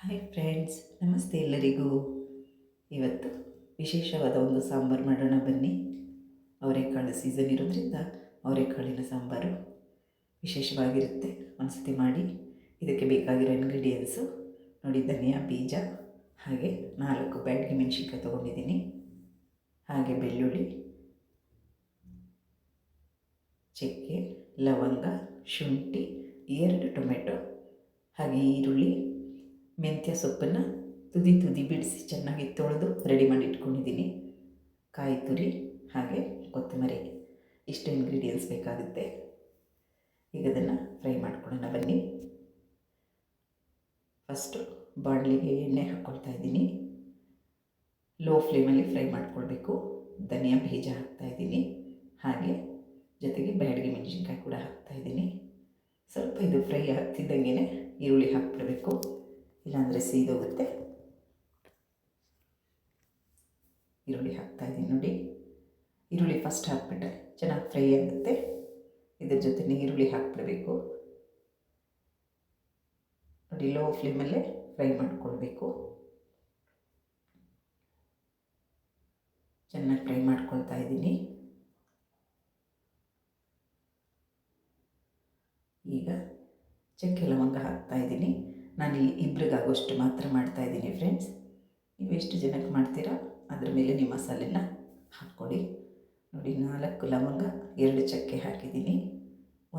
Hi friends, ನಮಸ್ತೆ ಎಲ್ಲರಿಗೂ. ಇವತ್ತು ವಿಶೇಷವಾದ ಒಂದು ಸಾಂಬಾರು ಮಾಡೋಣ ಬನ್ನಿ. ಅವರೆಕಾಳು ಸೀಸನ್ ಇರೋದ್ರಿಂದ ಅವರೆಕಾಳಿನ ಸಾಂಬಾರು ವಿಶೇಷವಾಗಿರುತ್ತೆ. ಒಂದ್ಸತಿ ಮಾಡಿ. ಇದಕ್ಕೆ ಬೇಕಾಗಿರೋ ಇಂಗ್ರೀಡಿಯೆಂಟ್ಸು ನೋಡಿ: ಧನಿಯಾ ಬೀಜ, ಹಾಗೆ 4 ಬ್ಯಾಡಗಿ ಮೆಣಸಿನ್ಕಾಯಿ ತೊಗೊಂಡಿದ್ದೀನಿ, ಹಾಗೆ ಬೆಳ್ಳುಳ್ಳಿ, ಚಕ್ಕೆ, ಲವಂಗ, ಶುಂಠಿ, 2 ಟೊಮೆಟೊ, ಹಾಗೆ ಈರುಳ್ಳಿ, ಮೆಂತ್ಯ ಸೊಪ್ಪನ್ನು ತುದಿ ಬಿಡಿಸಿ ಚೆನ್ನಾಗಿ ತೊಳೆದು ರೆಡಿ ಮಾಡಿ ಇಟ್ಕೊಂಡಿದ್ದೀನಿ, ಕಾಯಿ ತುರಿ, ಹಾಗೆ ಕೊತ್ತಂಬರಿ. ಇಷ್ಟು ಇಂಗ್ರೀಡಿಯೆಂಟ್ಸ್ ಬೇಕಾಗುತ್ತೆ. ಈಗ ಅದನ್ನು ಫ್ರೈ ಮಾಡ್ಕೊಳ್ಳೋಣ ಬನ್ನಿ. ಫಸ್ಟು ಬಾಣಲಿಗೆ ಎಣ್ಣೆ ಹಾಕ್ಕೊಳ್ತಾ ಇದ್ದೀನಿ. ಲೋ ಫ್ಲೇಮಲ್ಲಿ ಫ್ರೈ ಮಾಡ್ಕೊಳ್ಬೇಕು. ಧನಿಯಾ ಬೀಜ ಹಾಕ್ತಾಯಿದ್ದೀನಿ, ಹಾಗೆ ಜೊತೆಗೆ ಬ್ಯಾಡಗಿ ಮೆಣಸಿನ್ಕಾಯಿ ಕೂಡ ಹಾಕ್ತಾಯಿದ್ದೀನಿ. ಸ್ವಲ್ಪ ಇದು ಫ್ರೈ ಆಗ್ತಿದ್ದಂಗೆ ಈರುಳ್ಳಿ ಹಾಕ್ಬಿಡಬೇಕು, ಇಲ್ಲಾಂದರೆ ಸೀದೋಗುತ್ತೆ. ಈರುಳ್ಳಿ ಹಾಕ್ತಾಯಿದ್ದೀನಿ ನೋಡಿ. ಈರುಳ್ಳಿ ಫಸ್ಟ್ ಹಾಕ್ಬಿಟ್ರೆ ಚೆನ್ನಾಗಿ ಫ್ರೈ ಆಗುತ್ತೆ. ಇದ್ರ ಜೊತೆ ಈರುಳ್ಳಿ ಹಾಕ್ಬಿಡಬೇಕು ನೋಡಿ. ಲೋ ಫ್ಲೇಮಲ್ಲೇ ಫ್ರೈ ಮಾಡ್ಕೊಳ್ಬೇಕು. ಚೆನ್ನಾಗಿ ಫ್ರೈ ಮಾಡ್ಕೊಳ್ತಾ ಇದ್ದೀನಿ. ಈಗ ಚಕ್ಕೆ ಲವಂಗ ಹಾಕ್ತಾಯಿದ್ದೀನಿ. ನಾನಿಲ್ಲಿ ಇಬ್ಬರಿಗಾಗೋಷ್ಟು ಮಾತ್ರ ಮಾಡ್ತಾಯಿದ್ದೀನಿ ಫ್ರೆಂಡ್ಸ್. ನೀವು ಎಷ್ಟು ಜನಕ್ಕೆ ಮಾಡ್ತೀರಾ ಅದ್ರ ಮೇಲೆ ನೀವು ಮಸಾಲೆನ ಹಾಕ್ಕೊಳ್ಳಿ ನೋಡಿ. 4 ಲವಂಗ, 2 ಚಕ್ಕೆ ಹಾಕಿದ್ದೀನಿ,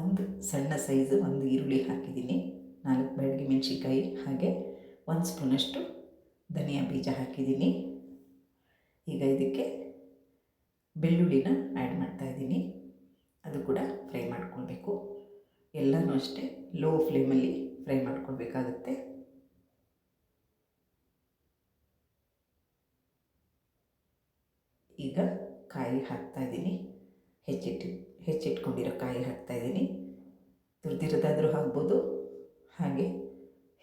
ಒಂದು ಸಣ್ಣ ಸೈಜು ಒಂದು ಈರುಳ್ಳಿ ಹಾಕಿದ್ದೀನಿ, 4 ಬ್ಯಾಡಗಿ ಮೆಣಸಿನ್ಕಾಯಿ, ಹಾಗೆ 1 ಸ್ಪೂನಷ್ಟು ಧನಿಯಾ ಬೀಜ ಹಾಕಿದ್ದೀನಿ. ಈಗ ಇದಕ್ಕೆ ಬೆಳ್ಳುಳ್ಳಿನ ಆ್ಯಡ್ ಮಾಡ್ತಾಯಿದ್ದೀನಿ. ಅದು ಕೂಡ ಫ್ರೈ ಮಾಡ್ಕೊಳ್ಬೇಕು. ಎಲ್ಲನೂ ಅಷ್ಟೇ ಲೋ ಫ್ಲೇಮಲ್ಲಿ ಫ್ರೈ ಮಾಡ್ಕೊಳ್ಬೇಕಾಗುತ್ತೆ. ಈಗ ಕಾಯಿ ಹಾಕ್ತಾಯಿದ್ದೀನಿ. ಹೆಚ್ಚಿಟ್ಕೊಂಡಿರೋ ಕಾಯಿ ಹಾಕ್ತಾಯಿದ್ದೀನಿ. ತುರಿದಿರೋದಾದರೂ ಆಗ್ಬೋದು, ಹಾಗೆ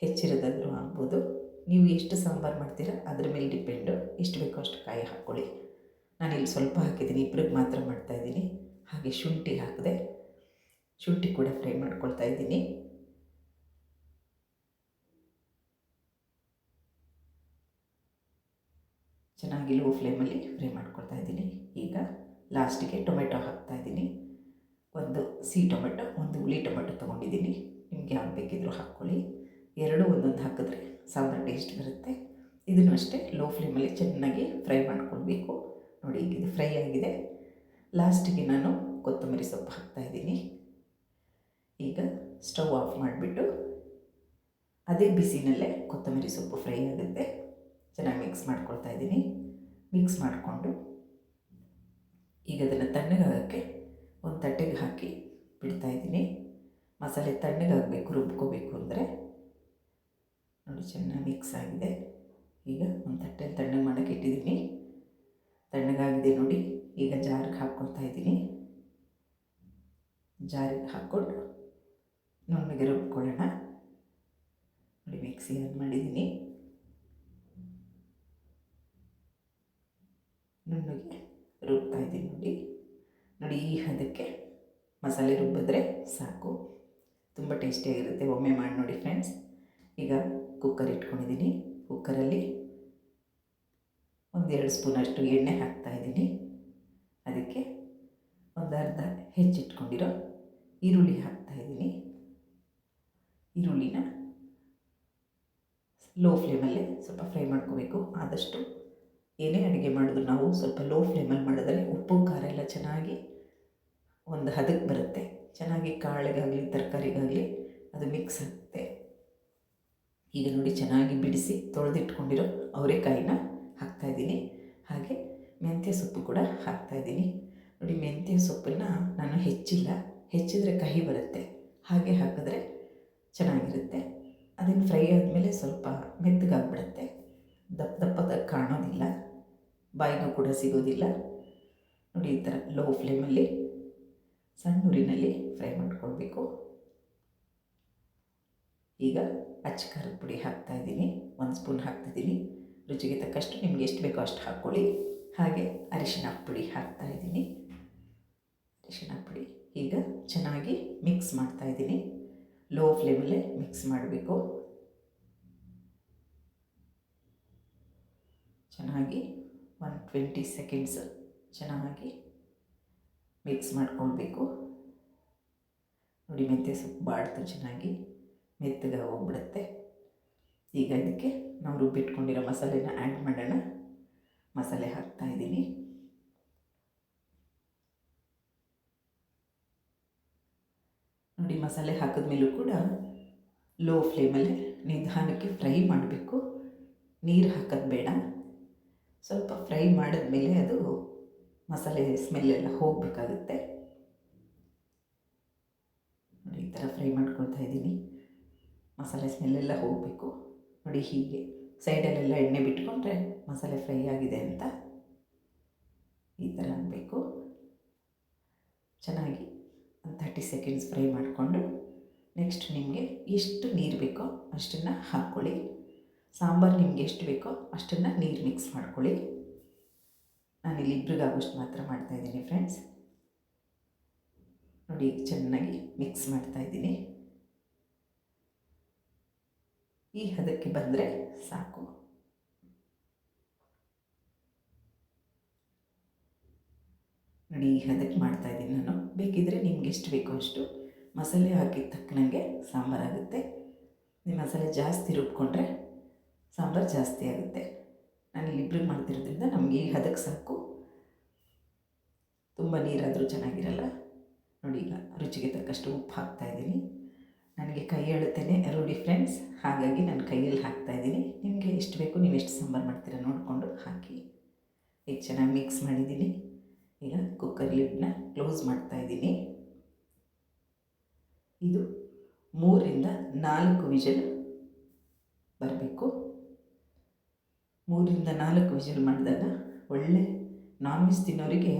ಹೆಚ್ಚಿರೋದಾದರೂ ಆಗ್ಬೋದು. ನೀವು ಎಷ್ಟು ಸಾಂಬಾರು ಮಾಡ್ತೀರಾ ಅದ್ರ ಮೇಲೆ ಡಿಪೆಂಡು. ಎಷ್ಟು ಬೇಕೋ ಅಷ್ಟು ಕಾಯಿ ಹಾಕ್ಕೊಳ್ಳಿ. ನಾನಿಲ್ಲಿ ಸ್ವಲ್ಪ ಹಾಕಿದ್ದೀನಿ, ಇಬ್ಬರಿಗೆ ಮಾತ್ರ ಮಾಡ್ತಾಯಿದ್ದೀನಿ. ಹಾಗೆ ಶುಂಠಿ ಹಾಕಿದೆ, ಶುಂಠಿ ಕೂಡ ಫ್ರೈ ಮಾಡ್ಕೊಳ್ತಾ ಇದ್ದೀನಿ. ಚೆನ್ನಾಗಿ ಲೋ ಫ್ಲೇಮಲ್ಲಿ ಫ್ರೈ ಮಾಡ್ಕೊಳ್ತಾ ಇದ್ದೀನಿ. ಈಗ ಲಾಸ್ಟಿಗೆ ಟೊಮೆಟೊ ಹಾಕ್ತಾಯಿದ್ದೀನಿ. ಒಂದು ಟೊಮೆಟೊ, ಒಂದು ಹುಳಿ ಟೊಮೆಟೊ ತೊಗೊಂಡಿದ್ದೀನಿ. ನಿಮ್ಗೆ ಯಾವ್ದು ಬೇಕಿದ್ರೂ ಹಾಕ್ಕೊಳ್ಳಿ. 2 ಒಂದೊಂದು ಹಾಕಿದ್ರೆ ಸಾಂಬಾರು ಟೇಸ್ಟ್ ಬರುತ್ತೆ. ಇದನ್ನು ಅಷ್ಟೇ ಲೋ ಫ್ಲೇಮಲ್ಲಿ ಚೆನ್ನಾಗಿ ಫ್ರೈ ಮಾಡ್ಕೊಳ್ಬೇಕು ನೋಡಿ. ಈಗ ಇದು ಫ್ರೈ ಆಗಿದೆ. ಲಾಸ್ಟಿಗೆ ನಾನು ಕೊತ್ತಂಬರಿ ಸೊಪ್ಪು ಹಾಕ್ತಾಯಿದ್ದೀನಿ. ಈಗ ಸ್ಟವ್ ಆಫ್ ಮಾಡಿಬಿಟ್ಟು ಅದೇ ಬಿಸಿನಲ್ಲೇ ಕೊತ್ತಂಬರಿ ಸೊಪ್ಪು ಫ್ರೈ ಆಗುತ್ತೆ. ಚೆನ್ನಾಗಿ ಮಿಕ್ಸ್ ಮಾಡ್ಕೊಳ್ತಾ ಇದ್ದೀನಿ. ಮಿಕ್ಸ್ ಮಾಡಿಕೊಂಡು ಈಗ ಅದನ್ನು ತಣ್ಣಗಾಗೋಕ್ಕೆ ಒಂದು ತಟ್ಟೆಗೆ ಹಾಕಿ ಬಿಡ್ತಾಯಿದ್ದೀನಿ. ಮಸಾಲೆ ತಣ್ಣಗಾಗಬೇಕು, ರುಬ್ಕೋಬೇಕು ಅಂದರೆ ನೋಡಿ. ಚೆನ್ನಾಗಿ ಮಿಕ್ಸ್ ಆಗಿದೆ. ಈಗ ಒಂದು ತಟ್ಟೆಯಲ್ಲಿ ತಣ್ಣಗೆ ಮಾಡೋಕ್ಕೆ ಇಟ್ಟಿದ್ದೀನಿ. ತಣ್ಣಗಾಗಿದೆ ನೋಡಿ. ಈಗ ಜಾರಿಗೆ ಹಾಕ್ಕೊಳ್ತಾ ಇದ್ದೀನಿ. ಜಾರಿಗೆ ಹಾಕ್ಕೊಂಡು ನುಣ್ಣಗೆ ರುಬ್ಕೊಳ್ಳೋಣ ನೋಡಿ. ಮಿಕ್ಸಿ ಆನ್ ಮಾಡಿದ್ದೀನಿ. ನುಣ್ಣಗೆ ರುಬ್ತಾ ಇದ್ದೀನಿ ನೋಡಿ. ಈ ಹದಕ್ಕೆ ಮಸಾಲೆ ರುಬ್ಬಿದ್ರೆ ಸಾಕು. ತುಂಬ ಟೇಸ್ಟಿಯಾಗಿರುತ್ತೆ. ಒಮ್ಮೆ ಮಾಡಿ ನೋಡಿ ಫ್ರೆಂಡ್ಸ್. ಈಗ ಕುಕ್ಕರ್ ಇಟ್ಕೊಂಡಿದ್ದೀನಿ. ಕುಕ್ಕರಲ್ಲಿ 1-2 ಸ್ಪೂನಷ್ಟು ಎಣ್ಣೆ ಹಾಕ್ತಾಯಿದ್ದೀನಿ. ಅದಕ್ಕೆ ಒಂದು ಅರ್ಧ ಹೆಚ್ಚಿಟ್ಕೊಂಡಿರೋ ಈರುಳ್ಳಿ ಹಾಕ್ತಾಯಿದ್ದೀನಿ. ಈರುಳ್ಳಿನ ಲೋ ಫ್ಲೇಮಲ್ಲೇ ಸ್ವಲ್ಪ ಫ್ರೈ ಮಾಡ್ಕೋಬೇಕು. ಆದಷ್ಟು ಏನೇ ಅಡುಗೆ ಮಾಡಿದ್ರು ನಾವು ಸ್ವಲ್ಪ ಲೋ ಫ್ಲೇಮಲ್ಲಿ ಮಾಡಿದ್ರೆ ಉಪ್ಪು ಖಾರ ಎಲ್ಲ ಚೆನ್ನಾಗಿ ಒಂದು ಹದಕ್ಕೆ ಬರುತ್ತೆ. ಚೆನ್ನಾಗಿ ಕಾಳಿಗಾಗಲಿ ತರಕಾರಿಗಾಗಲಿ ಅದು ಮಿಕ್ಸ್ ಆಗುತ್ತೆ. ಈಗ ನೋಡಿ, ಚೆನ್ನಾಗಿ ಬಿಡಿಸಿ ತೊಳೆದಿಟ್ಕೊಂಡಿರೋ ಅವರೆಕಾಯಿನ ಹಾಕ್ತಾಯಿದ್ದೀನಿ. ಹಾಗೆ ಮೆಂತ್ಯ ಸೊಪ್ಪು ಕೂಡ ಹಾಕ್ತಾಯಿದ್ದೀನಿ ನೋಡಿ. ಮೆಂತ್ಯ ಸೊಪ್ಪನ್ನು ನಾನು ಹೆಚ್ಚಿದರೆ ಕಹಿ ಬರುತ್ತೆ. ಹಾಗೆ ಹಾಕಿದ್ರೆ ಚೆನ್ನಾಗಿರುತ್ತೆ. ಅದನ್ನು ಫ್ರೈ ಆದಮೇಲೆ ಸ್ವಲ್ಪ ಮೆತ್ತಗಾಗ್ಬಿಡುತ್ತೆ. ದಪ್ಪದಾಗಿ ಕಾಣೋದಿಲ್ಲ, ಬಾಯಿಗೂ ಕೂಡ ಸಿಗೋದಿಲ್ಲ ನೋಡಿ. ಈ ಥರ ಲೋ ಫ್ಲೇಮಲ್ಲಿ ಸಣ್ಣ ಉರಿನಲ್ಲಿ ಫ್ರೈ ಮಾಡ್ಕೊಳ್ಬೇಕು. ಈಗ ಅಚ್ಚಕಾರದ ಪುಡಿ ಹಾಕ್ತಾಯಿದ್ದೀನಿ. 1 ಸ್ಪೂನ್ ಹಾಕ್ತಿದ್ದೀನಿ. ರುಚಿಗೆ ತಕ್ಕಷ್ಟು ನಿಮ್ಗೆ ಎಷ್ಟು ಬೇಕೋ ಅಷ್ಟು ಹಾಕ್ಕೊಳ್ಳಿ. ಹಾಗೆ ಅರಿಶಿನ ಪುಡಿ ಹಾಕ್ತಾಯಿದ್ದೀನಿ. ಅರಿಶಿನ ಪುಡಿ ಈಗ ಚೆನ್ನಾಗಿ ಮಿಕ್ಸ್ ಮಾಡ್ತಾಯಿದ್ದೀನಿ. ಲೋ ಫ್ಲೇಮಲ್ಲೇ ಮಿಕ್ಸ್ ಮಾಡಬೇಕು. ಚೆನ್ನಾಗಿ 20 ಸೆಕೆಂಡ್ಸ್ ಚೆನ್ನಾಗಿ ಮಿಕ್ಸ್ ಮಾಡ್ಕೊಳ್ಬೇಕು. ನೋಡಿ ಮೆಂತ್ಯ ಸೊಪ್ಪು ಬಾಡ್ತು ಚೆನ್ನಾಗಿ ಮೆತ್ತಗೆ ಹೋಗ್ಬಿಡುತ್ತೆ. ಈಗ ಇದಕ್ಕೆ ನಾವು ರುಬ್ಬಿಟ್ಕೊಂಡಿರೋ ಮಸಾಲೆನ ಆ್ಯಡ್ ಮಾಡೋಣ. ಮಸಾಲೆ ಹಾಕ್ತಾಯಿದ್ದೀನಿ. ನೋಡಿ ಮಸಾಲೆ ಹಾಕಿದ್ಮೇಲೂ ಕೂಡ ಲೋ ಫ್ಲೇಮಲ್ಲಿ ನಿಧಾನಕ್ಕೆ ಫ್ರೈ ಮಾಡಬೇಕು. ನೀರು ಹಾಕೋದು ಬೇಡ. ಸ್ವಲ್ಪ ಫ್ರೈ ಮಾಡಿದ್ಮೇಲೆ ಅದು ಮಸಾಲೆ ಸ್ಮೆಲ್ಲೆಲ್ಲ ಹೋಗಬೇಕಾಗುತ್ತೆ. ನೋಡಿ ಈ ಥರ ಫ್ರೈ ಮಾಡ್ಕೊಳ್ತಾ ಇದ್ದೀನಿ. ಮಸಾಲೆ ಸ್ಮೆಲ್ಲೆಲ್ಲ ಹೋಗಬೇಕು. ನೋಡಿ ಹೀಗೆ ಸೈಡಲ್ಲೆಲ್ಲ ಎಣ್ಣೆ ಬಿಟ್ಕೊಂಡ್ರೆ ಮಸಾಲೆ ಫ್ರೈ ಆಗಿದೆ ಅಂತ ಈ ಥರ ಆಗಬೇಕು. ಚೆನ್ನಾಗಿ ಒಂದು 30 ಸೆಕೆಂಡ್ಸ್ ಫ್ರೈ ಮಾಡಿಕೊಂಡು ನೆಕ್ಸ್ಟ್ ನಿಮಗೆ ಎಷ್ಟು ನೀರು ಬೇಕೋ ಅಷ್ಟನ್ನು ಹಾಕ್ಕೊಳ್ಳಿ. ಸಾಂಬಾರು ನಿಮಗೆ ಎಷ್ಟು ಬೇಕೋ ಅಷ್ಟನ್ನು ನೀರು ಮಿಕ್ಸ್ ಮಾಡ್ಕೊಳ್ಳಿ. ನಾನಿಲ್ಲಿ ಇಬ್ಬರಿಗಾಗೋಷ್ಟು ಮಾತ್ರ ಮಾಡ್ತಾಯಿದ್ದೀನಿ ಫ್ರೆಂಡ್ಸ್. ನೋಡಿ ಈಗ ಚೆನ್ನಾಗಿ ಮಿಕ್ಸ್ ಮಾಡ್ತಾಯಿದ್ದೀನಿ. ಈ ಹದಕ್ಕೆ ಬಂದರೆ ಸಾಕು. ನೋಡಿ ಈ ಹದಕ್ಕೆ ಮಾಡ್ತಾಯಿದ್ದೀನಿ ನಾನು. ಬೇಕಿದ್ದರೆ ನಿಮ್ಗೆ ಎಷ್ಟು ಬೇಕೋ ಅಷ್ಟು ಮಸಾಲೆ ಹಾಕಿದ ತಕ್ಕನಂಗೆ ಸಾಂಬಾರಾಗುತ್ತೆ. ನೀವು ಮಸಾಲೆ ಜಾಸ್ತಿ ರುಬ್ಕೊಂಡ್ರೆ ಸಾಂಬಾರು ಜಾಸ್ತಿ ಆಗುತ್ತೆ. ನಾನು ಇಲ್ಲಿ ಇಬ್ಬರಿಗೆ ಮಾಡ್ತಿರೋದ್ರಿಂದ ನಮಗೆ ಈ ಹದಕ್ಕೆ ಸಾಕು. ತುಂಬ ನೀರಾದರೂ ಚೆನ್ನಾಗಿರಲ್ಲ. ನೋಡಿ ಈಗ ರುಚಿಗೆ ತಕ್ಕಷ್ಟು ಉಪ್ಪು ಹಾಕ್ತಾಯಿದ್ದೀನಿ. ನನಗೆ ಕೈ ಎಳುತ್ತೇನೆ ರೂಢಿ ಫ್ರೆಂಡ್ಸ್, ಹಾಗಾಗಿ ನಾನು ಕೈಯಲ್ಲಿ ಹಾಕ್ತಾಯಿದ್ದೀನಿ. ನಿಮಗೆ ಎಷ್ಟು ಬೇಕು ನೀವು ಎಷ್ಟು ಸಾಂಬಾರು ಮಾಡ್ತೀರಾ ನೋಡಿಕೊಂಡು ಹಾಕಿ. ಈಗ ಚೆನ್ನಾಗಿ ಮಿಕ್ಸ್ ಮಾಡಿದ್ದೀನಿ. ಈಗ ಕುಕ್ಕರ್ ಲಿಡ್ನ ಕ್ಲೋಸ್ ಮಾಡ್ತಾಯಿದ್ದೀನಿ. ಇದು 3ರಿಂದ 4 ವಿಷಲ್ ಬರಬೇಕು. 3ರಿಂದ 4 ವಿಷಲ್ ಮಾಡಿದಾಗ ಒಳ್ಳೆ ನಾನ್ ವೆಜ್ ತಿನ್ನೋರಿಗೆ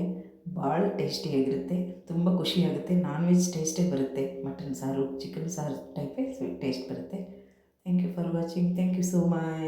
ಭಾಳ ಟೇಸ್ಟಿಯಾಗಿರುತ್ತೆ. ತುಂಬ ಖುಷಿಯಾಗುತ್ತೆ. ನಾನ್ ವೆಜ್ ಟೇಸ್ಟೇ ಬರುತ್ತೆ. ಮಟನ್ ಸಾರು ಚಿಕನ್ ಸಾರು ಟೈಪೇ ಸ್ವೀಟ್ ಟೇಸ್ಟ್ ಬರುತ್ತೆ. Thank you for watching. Thank you so much.